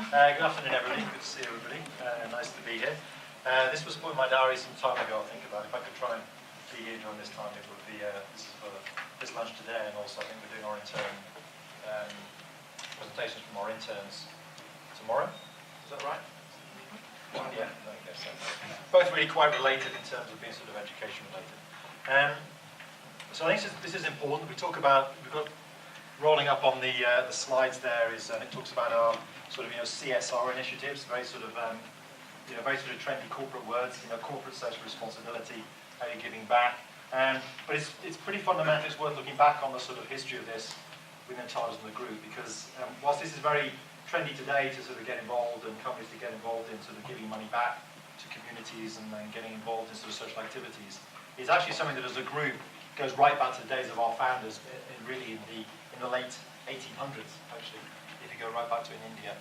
Good afternoon, everybody. Good to see everybody. Nice to be here. This was put in my diary some time ago, I think, about if I could try and be here during this time, it would be, this is for this lunch today, and also I think we're doing our intern presentations from our interns tomorrow. Is that right? Yeah, okay, so both really quite related in terms of being sort of education related. So I think this is important. We talk about, we've got rolling up on the slides there is, and it talks about our sort of CSR initiatives, very sort of very sort of trendy corporate words, corporate social responsibility, how you're giving back. But it's pretty fundamental. It's worth looking back on the sort of history of this within Tata and the group, because whilst this is very trendy today to sort of get involved and companies to get involved in sort of giving money back to communities and then getting involved in sort of social activities, it's actually something that as a group goes right back to the days of our founders, really in the late 1800s, actually, if you go right back to in India.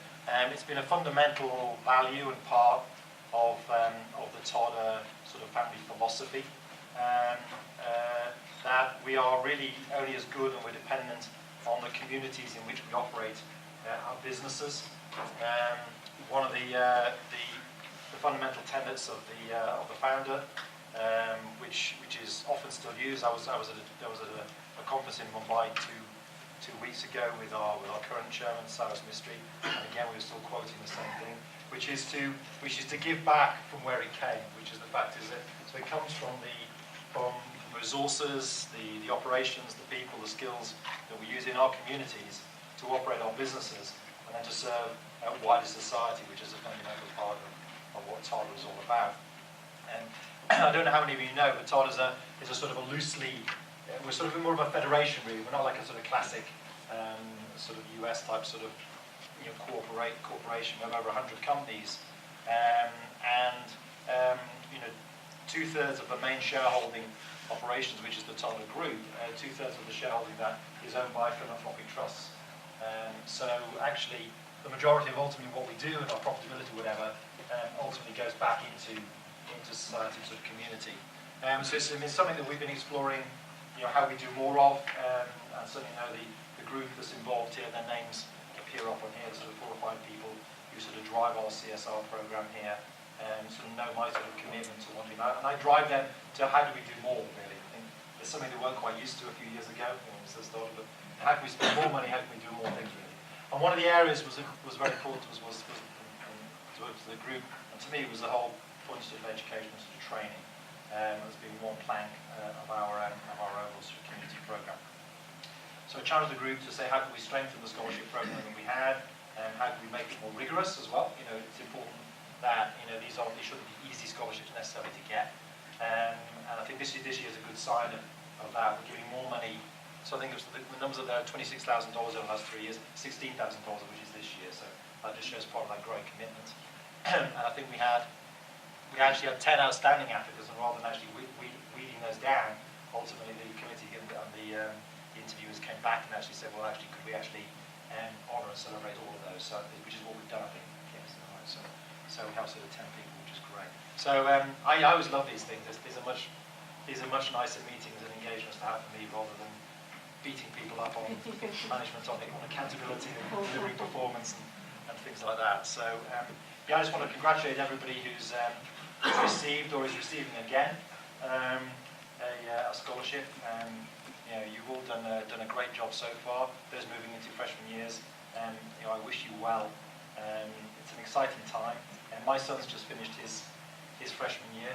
It's been a fundamental value and part of the Tata sort of family philosophy, that we are really only as good and we're dependent on the communities in which we operate our businesses. One of the fundamental tenets of the founder, which is often still used. I was at a conference in Mumbai two weeks ago with our current chairman, Cyrus Mistry, and again we were still quoting the same thing, which is to give back from where it came, which is the fact is that so it comes from resources, the operations, the people, the skills that we use in our communities to operate our businesses, and then to serve wider society, which is a fundamental part of what Tata is all about. And I don't know how many of you know, but Tata is a sort of a loosely, we're sort of more of a federation really. We're not like a sort of classic sort of US type sort of corporation. We have over 100 companies, and 2/3 of the main shareholding operations, which is the Tata Group, 2/3 of the shareholding that is owned by philanthropic trusts. So actually, the majority of ultimately what we do and our profitability, whatever, ultimately goes back into society, sort of community. So it's something that we've been exploring, how we do more of, and certainly the group that's involved here, their names appear up on here, sort of 4 or 5 people who sort of drive our CSR program here, and sort of know my sort of commitment to wanting that. And I drive them to how do we do more, really. I think it's something they weren't quite used to a few years ago when we started, but how can we spend more money, how can we do more things, really. And one of the areas was very important to the group, and to me it was the whole point of education and sort of training as being one plank of our overall sort of community program. So I challenged the group to say how can we strengthen the scholarship program that we had, and how can we make it more rigorous as well. It's important that these shouldn't be easy scholarships necessarily to get, and I think this year is a good sign of that. We're giving more money. So I think it was the numbers are there, $26,000 over the last 3 years, $16,000 which is this year. So that just shows part of that growing commitment. And I think we actually had 10 outstanding applicants, and rather than actually weeding those down, ultimately the committee and the interviewers came back and actually said, well, actually, could we actually honour and celebrate all of those? So, which is what we've done, I think. Yes, so we have sort of 10 people, which is great. So I always love these things. These are much nicer meetings and engagements to have for me rather than beating people up on management on accountability and delivering performance and things like that. So I just want to congratulate everybody who's received or is receiving again a scholarship. You've all done a great job so far. Those moving into freshman years, I wish you well. It's an exciting time, and my son's just finished his freshman year.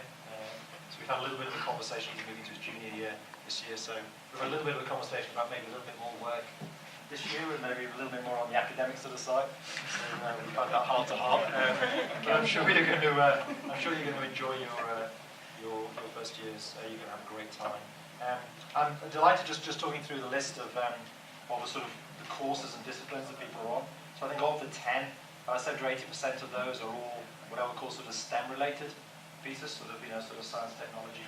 So we've had a little bit of a conversation. He's moving to his junior year this year, so we've had a little bit of a conversation about maybe a little bit more work this year and maybe a little bit more on the academic sort of side. So we've had that heart to heart. But I'm sure you're going to enjoy your first years. You're going to have a great time. I'm delighted just talking through the list of the sort of the courses and disciplines that people are on. So I think of the 10, about 70 or 80% of those are all what I would call sort of STEM related pieces, sort of science, technology,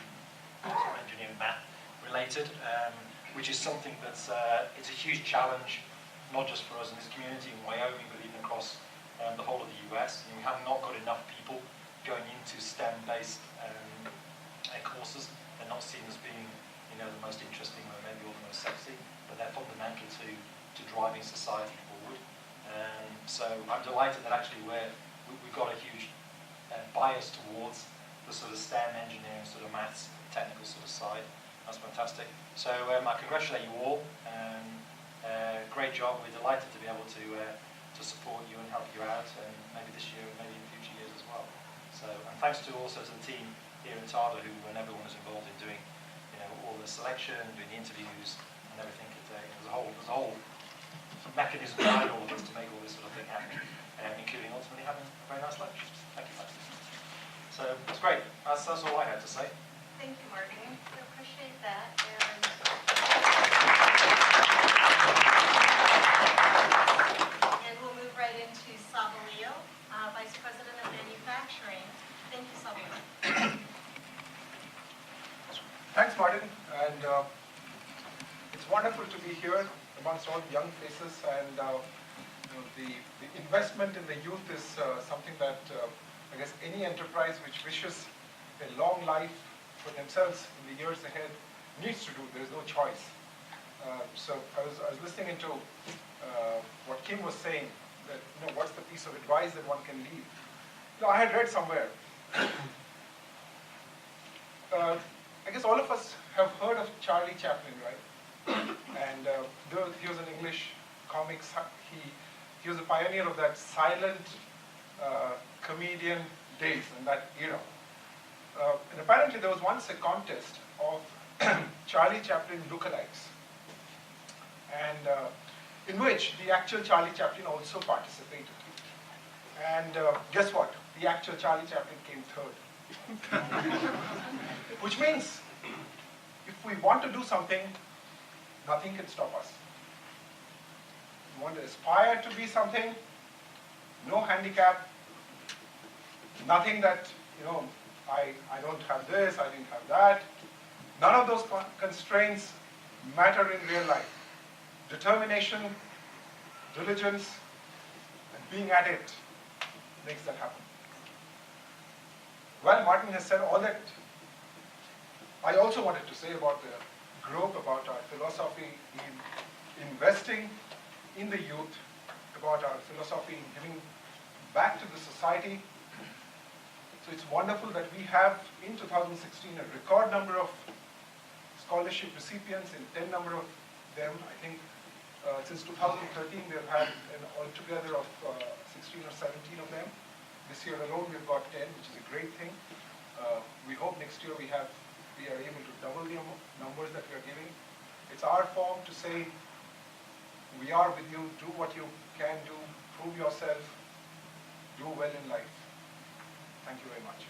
sort of engineering, math related, which is something that's it's a huge challenge, not just for us in this community in Wyoming, but even across the whole of the US. We have not got enough people going into STEM-based courses. They're not seen as being the most interesting or maybe all the most sexy, but they're fundamental to driving society forward. So I'm delighted that actually we've got a huge bias towards the sort of STEM, engineering, sort of maths, technical sort of side. That's fantastic. So I congratulate you all. Great job. We're delighted to be able to support you and help you out, and maybe this year and maybe in future years as well. So, and thanks also to the team here in Tata, and everyone was involved in doing, all the selection, doing the interviews, and everything. There's a whole mechanism behind all of this to make all this sort of thing happen, including ultimately having a very nice lunch. Thank you, Martin. So that's great. That's all I had to say. Thank you, Martin. We appreciate that. And we'll move right into Sabaleel, Vice President of Manufacturing. Thank you, Sabaleel. Thanks, Martin. And it's wonderful to be here amongst all young faces. And the investment in the youth is something that I guess any enterprise which wishes a long life for themselves in the years ahead needs to do. There is no choice. So I was listening into what Kim was saying, that what's the piece of advice that one can leave. I had read somewhere. I guess all of us have heard of Charlie Chaplin, right? And though he was an English comics, he was a pioneer of that silent comedian days and that era. And apparently there was once a contest of Charlie Chaplin lookalikes, and in which the actual Charlie Chaplin also participated. And guess what? The actual Charlie Chaplin came third. Which means, if we want to do something, nothing can stop us. We want to aspire to be something, no handicap, nothing that, I don't have this, I didn't have that. None of those constraints matter in real life. Determination, diligence, and being at it makes that happen. Well, Martin has said all that I also wanted to say about the group, about our philosophy in investing in the youth, about our philosophy in giving back to the society. So it's wonderful that we have, in 2016, a record number of scholarship recipients, in 10 number of them. I think since 2013, we've had an altogether of 16 or 17 of them. This year alone, we've got 10, which is a great thing. We hope next year we are able to double the numbers that we are giving. It's our form to say, we are with you, do what you can do, prove yourself, do well in life. Thank you very much.